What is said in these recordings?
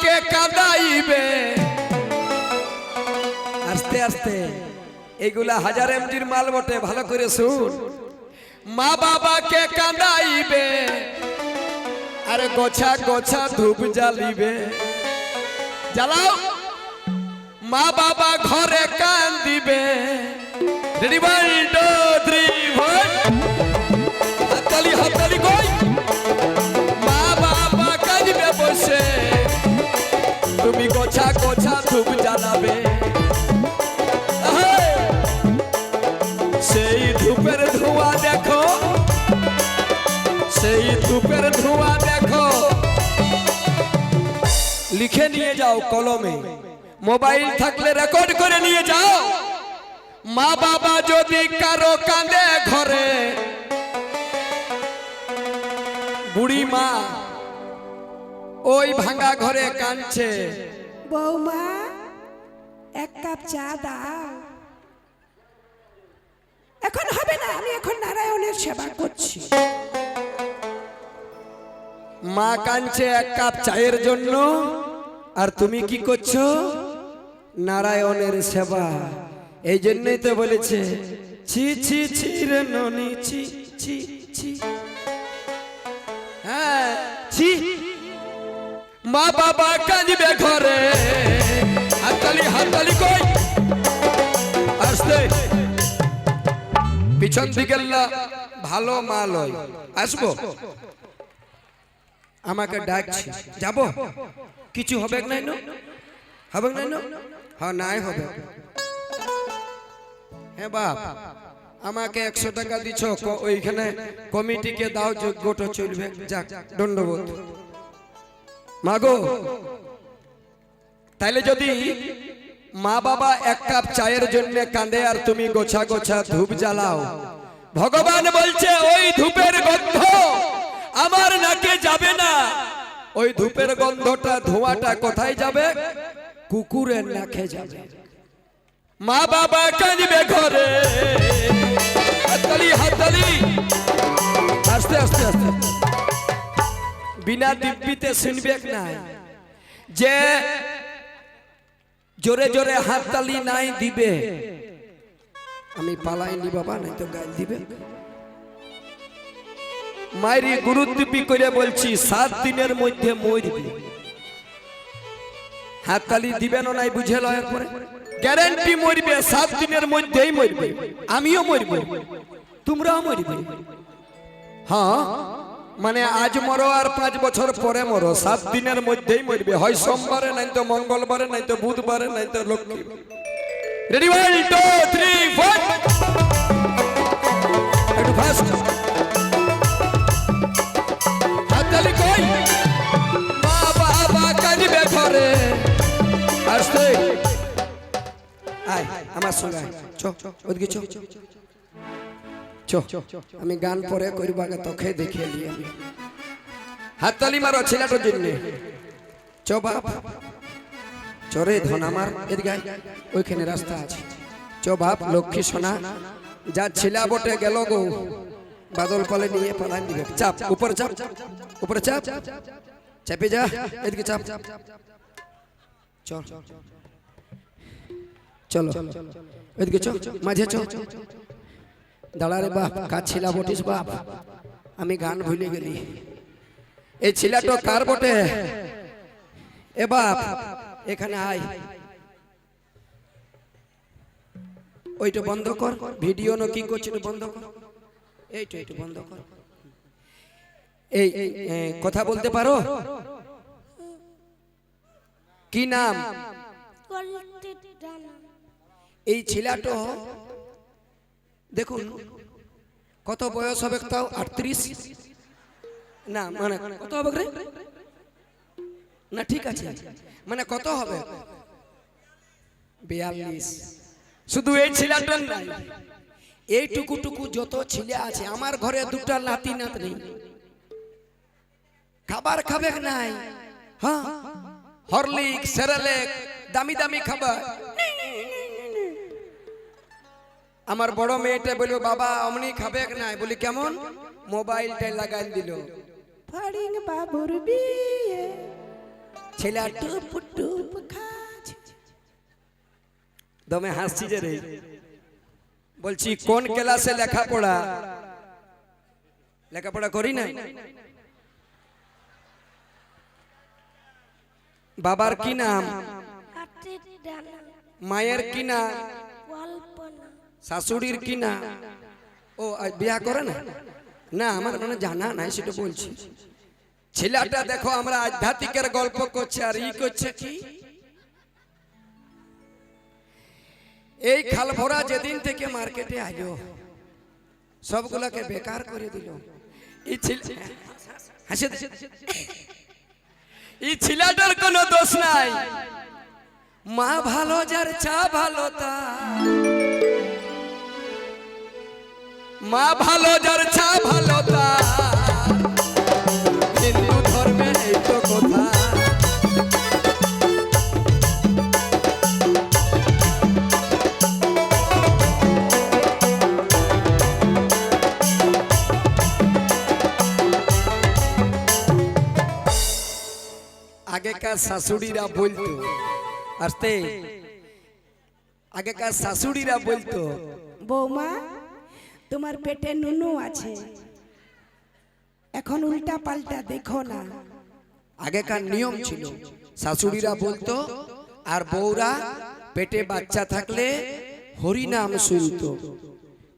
বাবাকে কাঁদাইবে আস্তে আস্তে এগুলা 1000 এমজির মাল বটে ভালো করে শুন মা বাবাকে কাঁদাইবে আরে গোছা গোছা ধূপ জ্বালিবে জ্বালাও মা বাবা ঘরে কান্দিবে রেডি 1 2 3 হাততালি হাততালি কই মা বাবা কাঁদিবে বসে তুমি গোছা গোছা ধূপ জ্বালাবে সেই ধূপের ধোঁয়া দেখো সেই ধূপের ধোঁয়া দেখো লিখে নিয়ে যাও কলমে মোবাইল থাকলে রেকর্ড করে নিয়ে যাও মা বাবা যদি কারো কাঁদে ঘরে বুড়ি মা ওই ভাঙা ঘরে কাঁদছে বৌমা এক কাপ চা দাও এখন হবে না আমি এখন নারায়ণের সেবা করছি মা কাঁদছে এক কাপ চায়ের জন্য আর তুমি কি করছো নারায়ণের সেবা এই জন্যই তো বলেছে ছি ছি ছি রে ননি ছি ছি ছি হ্যাঁ ছি মা বাবা কাঁদবে ঘরে হাততালি হাততালি কই আসতে পিছন দিকে ভালো মাল হয় আসবো আমাকে ডাকছি যাব কিছু হবে না হবে না হ্যাঁ নাই হবে হ্যাঁ বাপ আমাকে 100 টাকা দিছ ওইখানে কমিটিকে দাও যোগ্যটা চলবে যাক দণ্ডবোধ মাগো তাইলে যদি মা বাবা এক কাপ চায়ের জন্য কাঁদে আর তুমি গোছা গোছা ধূপ জ্বালাও ভগবান বলছে ওই ধূপের গন্ধ আমার নাকে যাবে না ওই ধূপের গন্ধটা ধোঁয়াটা কোথায় যাবে কুকুরের নাকে যাবে মা বাবা কাঁদবে ঘরে হাততালি হাততালি আস্তে আস্তে আস্তে বিনা দিব্যিতে শুনবে না যে জোরে জোরে হাততালি নাই দিবে আমি পালাইনি বাবা নাই তো গাল দিবে মায়েরি গুরুত্বপি করে বলছি 7 দিনের মধ্যে মরবে হাততালি দিবেন নাই বুঝে লয়ের পরে গ্যারান্টি মরবে 7 দিনের মধ্যেই মরবে আমিও মরব তোমরাও মরবে হ্যাঁ মানে আজ মরো আর 5 বছর পরে মরো 7 দিনের মধ্যেই মরবে হয় সোমবারে নাই তো মঙ্গলবারে নাই তো বুধবারে নাই তো লক্ষ্মী রেডি 1 2 3 4 একটু ফাস্ট হাততালি কই মা বাবা কাঁদবে ঘরে আসতে আয় আমার সঙ্গে চো ওদিকে চো চো আমি গান পরে করবাকে তোকে দেখিয়ে দিই আমি হাততালি মারো ছেলেটার জন্য চো বাপ চরে ধন আমার এদিকে ওইখানে রাস্তা আছে চো বাপ লক্ষ্মী সোনা যা ছেলা বটে গেল গো বাদল পালে নিয়ে পালান দিবে চাপ উপর চাপ উপরে চাপ চাপে যা এদিকে চাপ চল চলো এদিকে চল মাঝে চল দাঁড়া রে বাপ কাজ ছিলা বটিস বাপ আমি গান ভুলে গেলি এই ছিলাটা কার বটে এ বাপ এখানে আয় ওইটা বন্ধ কর ভিডিও ন কি করছিস বন্ধ কর এইটা এইটা বন্ধ কর এই কথা বলতে পারো কি নাম এই ছেলেটা দেখুন কত বয়স হবে তাও 38 না মানে কত হবে রে না ঠিক আছে মানে কত হবে 42 শুধু এই ছেলেটার নাই এইটুকু টুকু যত ছেলে আছে আমার ঘরে দুটা নাতি নাতনি খাবার খাবে নাই হ্যাঁ হরলিক্স সেরেলেক দামি দামি খাবার আমার বড় মেয়েটা বলল বাবা অমনি খাবে নাই বলি কেমন মোবাইলটা লাগাই দিল ফড়িং বাবুর বিয়ে ছেলে টুপ টুপ খাচ্ছে। দমে হাসছি যে রে। বলছি কোন ক্লাসে লেখাপড়া? লেখাপড়া করি না। বাবার কি নাম? মায়ের কি নাম? শাশুড়ির কি নাম? ও বিয়া করে না? না আমার কোনো জানা নাই, সেটা বলছি। ছেলেটা দেখো আমরা আধ্যাত্মিকের গল্প করছে আর ই করছে কি, এই খালভরা যেদিন থেকে মার্কেটে আইলো সবগুলোকে বেকার করে দিল। এই ছেলেটার কোনো দোষ নাই। মা ভালো যার চা ভালো তার, মা ভালো যার চা ভালো তার, হিন্দু ধর্মে এই তো কথা। আগেকার শাশুড়িরা বলতো, আসতে আগেকার শাশুড়িরা বলতো, বৌমা তোমার পেটে নুনু আছে, এখন উল্টা পাল্টা দেখো না। আগেকার নিয়ম ছিল, শাশুড়িরা বলতো আর বউরা পেটে বাচ্চা থাকলে হরি নাম শুনতো,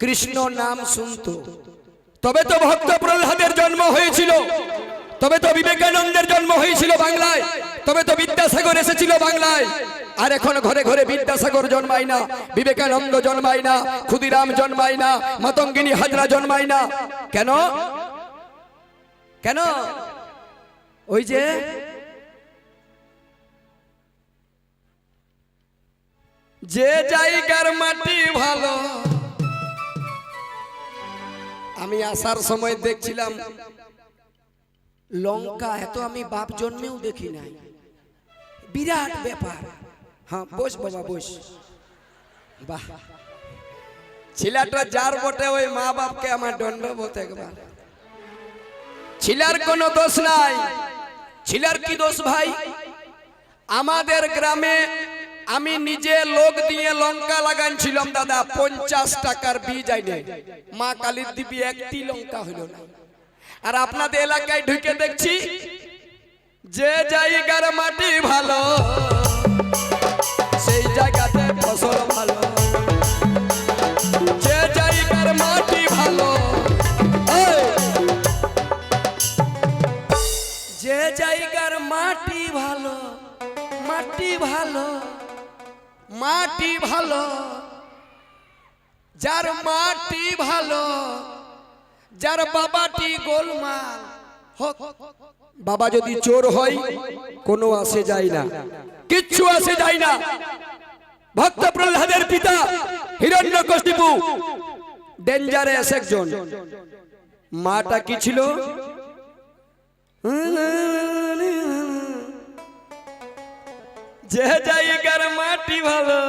কৃষ্ণ নাম শুনতো। তবে তো ভক্ত প্রহ্লাদের জন্ম হয়েছিল, তবে তো বিবেকানন্দের জন্ম হয়েছিল বাংলায়, তবে তো বিদ্যাসাগর এসেছিল বাংলায়। আর এখন ঘরে ঘরে বিদ্যাসাগর জন্মায় না, বিবেকানন্দ জন্মায় না, ক্ষুদিরাম জন্মায় না, মাতঙ্গিনী হাজরা জন্মায় না। কেন? কেন? ওই যে যে জায়গার মাটি ভালো। আমি আসার সময় দেখছিলাম লঙ্কা, এত আমি বাপ জন্মেও দেখি নাই, বিরাট ব্যাপার। হ্যাঁ বস বাবা বস। বাহ, ছেলেটা যার বটে ওই মা বাপকে আমার দণ্ডবোধ একবার। ছেলের কোনো দোষ নাই। ছেলের কি দোষ ভাই? আমাদের গ্রামে আমি নিজে লোক দিয়ে লঙ্কা লাগাইছিলাম দাদা, 50 টাকার বীজ আইনে মা কালীর দিবি একটি লঙ্কা হইল না। আর আপনাদের এলাকায় ঢুকে দেখছি যে জায়গার মাটি ভালো সেই জায়গাতে ফসল ভালো, যে জায়গার মাটি ভালো, যে জায়গার মাটি ভালো, মাটি ভালো, মাটি ভালো, যার মাটি ভালো, যার বাবাটি গোলমাল হোক, বাবা যদি চোর হয় কোনো আসে যায় না, কিচ্ছু আসে যায় না। ভক্ত প্রহ্লাদের পিতা হিরণ্যকশিপু ডেঞ্জারাস একজন। মাটা কি ছিল? যে জায়গার মাটি ভালো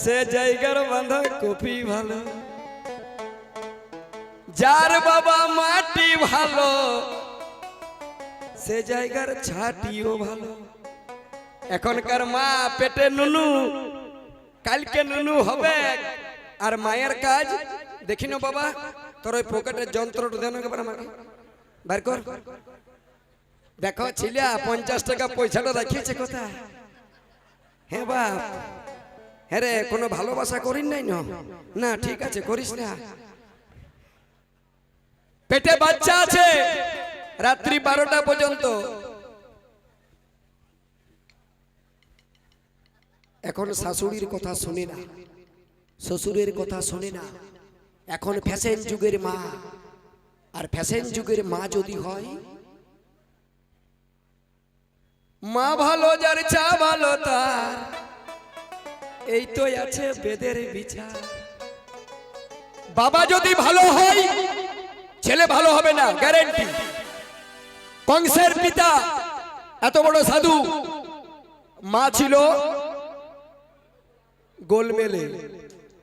সে জায়গার বাঁধা কপি ভালো, যার বাবা মাটি ভালো সে জায়গার ছাটিও ভালো। এখনকার মা পেটে নুনু, কালকে নুনু হবে। আর মায়ের কাজ দেখি না বাবা, তোর ওই পকেটের যন্ত্রটা দেন একবার আমাকে বার কর। দেখো ছেলে 50 টাকা পয়সাটা রাখিয়েছে কোথায়? হ্যাঁ বাপ, হ্যাঁ রে, কোনো ভালোবাসা করিস নাই না? ঠিক আছে করিস না। পেটে বাচ্চা আছে রাত্রি 12টা পর্যন্ত। এখন শাশুড়ির কথা শুনে না, শ্বশুরের কথা শুনে না। এখন ফ্যাশন যুগের মা, আর ফ্যাশন যুগের মা যদি হয়, মা ভালো যার চা ভালো তার, এই তো আছে বেদের বিচার। বাবা যদি ভালো হয় ছেলে ভালো হবে না, গ্যারেন্টি। কংসের পিতা এত বড় সাধু, মা ছিল গোলমেলে,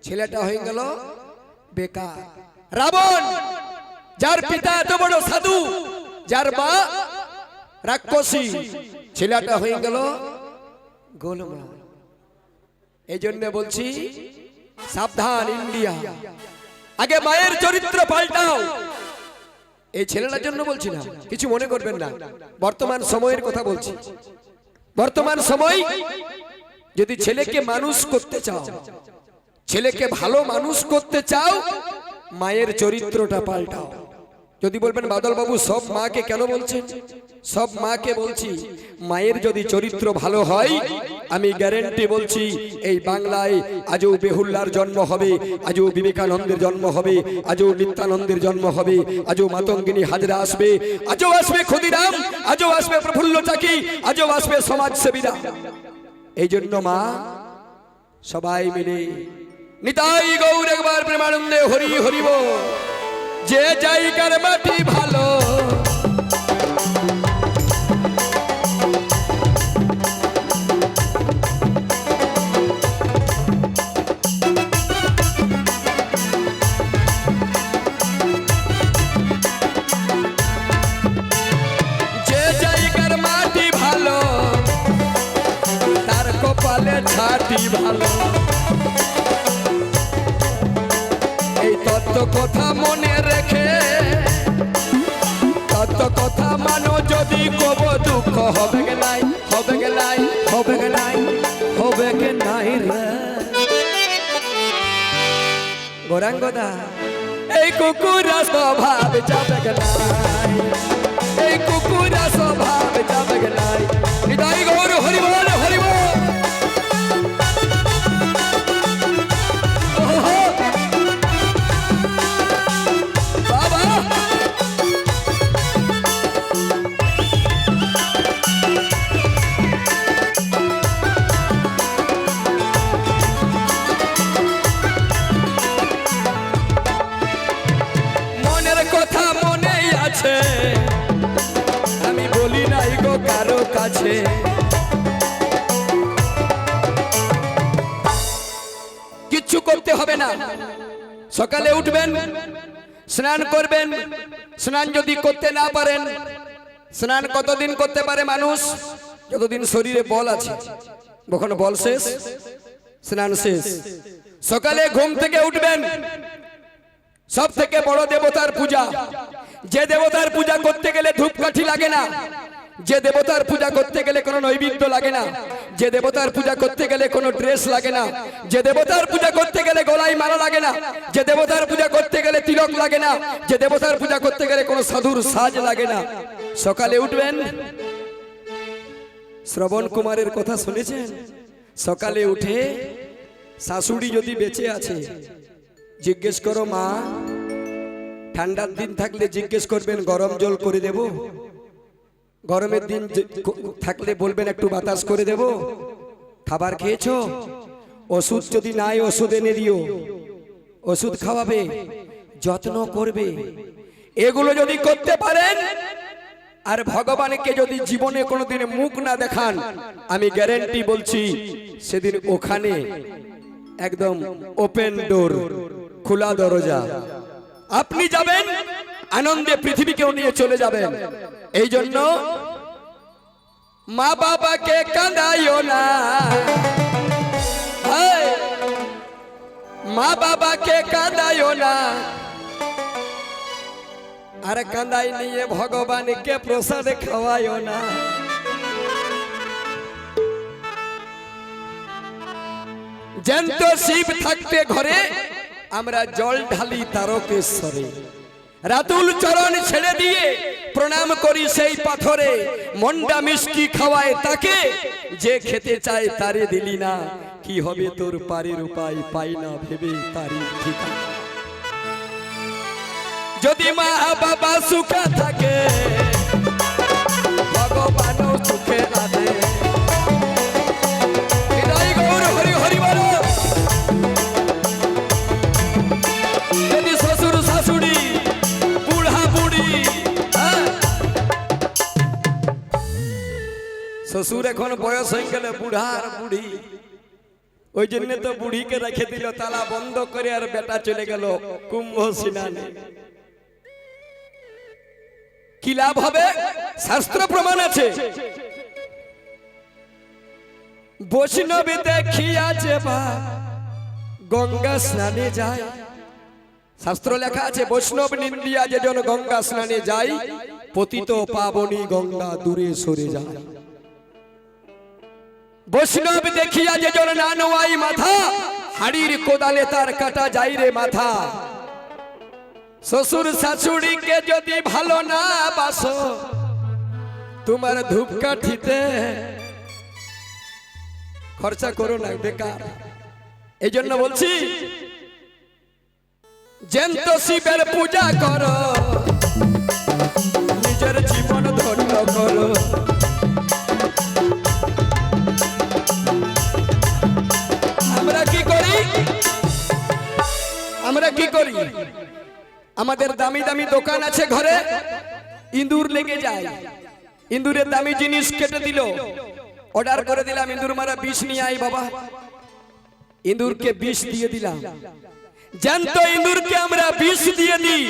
ছেলেটা হয়ে গেল বেকার। রাবণ যার পিতা এত বড় সাধু, যার মা রাক্ষসী, ছেলেটা হয়ে গেল গোলমাল। এই জন্য বলছি সাবধান ইন্ডিয়া, আগে মায়ের চরিত্র পাল্টাও। এই ছেলেটার জন্য বলছি না, কিছু মনে করবেন না, বর্তমান সময়ের কথা বলছি। বর্তমান সময় যদি ছেলেকে মানুষ করতে চাও, ছেলেকে ভালো মানুষ করতে চাও, মায়ের চরিত্রটা পাল্টাও। যদি বলবেন বাদল বাবু সব মাকে কেন বলছেন, সব মাকে বলছি, মায়ের যদি চরিত্র ভালো হয়, আমি গ্যারেন্টি বলছি এই বাংলায় আজও বেহুল্লার জন্ম হবে, আজও বিবেকানন্দের জন্ম হবে, আজও নিত্যানন্দের জন্ম হবে, আজও মাতঙ্গিনী হাজরা আসবে, আজও আসবে ক্ষুদিরাম, আজও আসবে প্রফুল্ল চাকি, আজও আসবে সমাজসেবীরা। এই জন্য মা সবাই মিলে নিতাই গৌর একবার প্রেমানন্দে হরি হরিব। যে জায়গার মাটি ভালো, যে জায়গার মাটি ভালো, তার কপালে ছাতি ভালো। এই তত্ত্ব কথা মনে রেখে, তত্ত্ব কথা মানো যদি, কব দুঃখ হবে গে নাই, হবে গে নাই, হবে গে নাই, হবে গে নাই রে গৌরাঙ্গদা। এই কুকুরা স্বভাব যাবে গে নাই, এই কুকুরা স্বভাব যাবে গে নাই। নিতাই গৌর হরি বল, হরি বল। আমি বলি নাই গো কারো কাছে, কিচ্ছু করতে হবে না। সকালে উঠবেন, স্নান করবেন। স্নান যদি করতে না পারেন, স্নান কতদিন করতে পারে মানুষ? যতদিন শরীরে বল আছে। যখন বল শেষ, স্নান শেষ। সকালে ঘুম থেকে উঠবেন, সব থেকে বড় দেবতার পূজা। যে দেবতার পূজা করতে গেলে ধূপকাঠি লাগে না, যে দেবতার পূজা করতে গেলে কোনো নৈবেদ্য লাগে না, যে দেবতার পূজা করতে গেলে কোনো ড্রেস লাগে না, যে দেবতার পূজা করতে গেলে গলায় মালা লাগে না, যে দেবতার পূজা করতে গেলে তিলক লাগে না, যে দেবতার পূজা করতে গেলে কোনো সাধুর সাজ লাগে না। সকালে উঠবেন, শ্রবণ কুমারের কথা শুনেছেন? সকালে উঠে শাশুড়ি যদি বেঁচে আছে, জিজ্ঞেস করো মা, ঠান্ডার দিন থাকলে জিজ্ঞেস করবেন গরম জল করে দেব, গরমের দিন থাকলে বলবেন একটু বাতাস করে দেব। খাবার খেয়েছো? ওষুধ যদি নাই ওষুধ এনে দিও, ওষুধ খাওয়াবে, যত্ন করবে। এগুলো যদি করতে পারেন, আর ভগবানকে যদি জীবনে কোনোদিন মুখ না দেখান, আমি গ্যারেন্টি বলছি সেদিন ওখানে একদম ওপেন ডোর, খোলা দরজা। আপনি যাবেন, আনন্দে পৃথিবীকেও নিয়ে চলে যাবেন। এই জন্য মা বাবাকে কাঁদাইও না, মা বাবাকে কাঁদাইও না, আর কাঁদাই নিয়ে ভগবানকে প্রসাদ খাওয়াইও না। জ্যান্ত শিব থাকতে ঘরে আমরা জল ঢালি তারকেশ্বরে, রাতুল চরণ ছেড়ে দিয়ে প্রণাম করি সেই পাথরে। মন্ডা মিষ্টি খাওয়ায় তাকে, যে খেতে চায় তারে দিলি না, কি হবে তোর পারের উপায় পাই না ভেবে তারি ঠিকানা। যদি মা বাবা সুখে থাকে, ভগবানও সুখে আছে। হরি হরি বল। যদি শ্বশুর শাশুড়ি, বুড়া বুড়ি, শ্বশুর এখন বয়স হয়ে গেলে বুড়া আর বুড়ি, ওই জন্য তো বুড়িকে রেখে দিল তালা বন্ধ করে, আর বেটা চলে গেল কুম্ভ স্নানে। কি লাভ হবে? শাস্ত্র প্রমাণ আছে। বৈষ্ণব দেখিয়া যেবা গঙ্গা স্নানে যায়, শাস্ত্র লেখা আছে বৈষ্ণব নিন্দিয়া যেজন গঙ্গা স্নানে যায়, পতিত পাবনী গঙ্গা দূরে সরে যায়। বৈষ্ণব দেখিয়া যেজন না নোয়াই মাথা, হাড়ির কোদালে তার কাটা যায় রে মাথা। শ্বশুর শাশুড়িকে যদি ভালো না বাসো, তোমার ধূপকাঠিতে খরচা করো না, বেকার। এই জন্য বলছি জ্যান্ত শিবের পূজা করো, নিজের জীবন ধন্য করো। আমরা কি করি? আমরা কি করি? আমাদের দামি দামি দোকান আছে ঘরে, ইঁদুর লেগে যায়, ইঁদুরের দামি জিনিস কেটে দিল, অর্ডার করে দিলাম ইঁদুর মারা বিষ নিয়ে আই বাবা, ইঁদুরকে বিষ দিয়ে দিলাম। জ্যান্ত ইঁদুরকে আমরা বিষ দিয়ে দিই,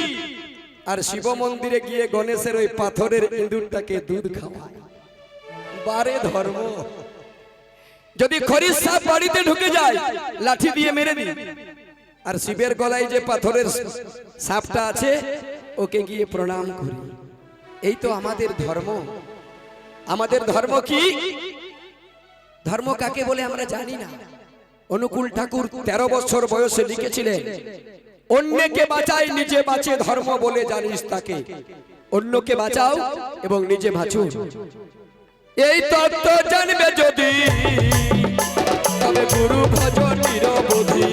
আর শিব মন্দিরে গিয়ে গণেশের ওই পাথরের ইঁদুরটাকে দুধ খাওয়া। বারে ধর্ম। যদি খরিস সাপ বাড়িতে ঢুকে যায়, লাঠি দিয়ে মেরে দিই, আর শিবের গলায় যে পাথরের সাপটা আছে ওকে গিয়ে প্রণাম করি। এই তো আমাদের ধর্ম। আমাদের ধর্ম কি? ধর্ম কাকে বলে আমরা জানি না। অনুকূল ঠাকুর 13 বছর বয়সে লিখেছিলেন, অন্যকে বাঁচাই নিজে বাঁচে ধর্ম বলে জানিস তাকে। অন্যকে বাঁচাও এবং নিজে বাঁচো। এই তত্ত্ব জানবে যদি, তবে গুরু ভজ নিরবধি।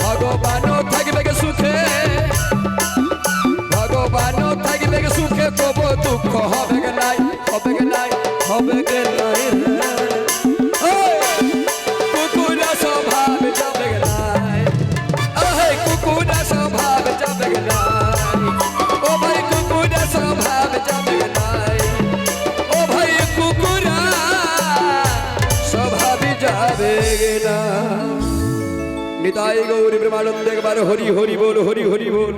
ভগবান থাকবে সুখে, ভগবান থাকবে সুখে, তবু দুঃখ হবে নাই, হবে নাই, হবে নাই। কুকুরা স্বভাব যাবে নাই, কুকুরা স্বভাব যাবে নাই, ও ভাই কুকুরা স্বভাব যাবে নাই, ও ভাই কুকুরা স্বভাব যাবে না। নিতাই গৌরী প্রেমানন্দ একবার হরি হরি বল, হরি হরি বল।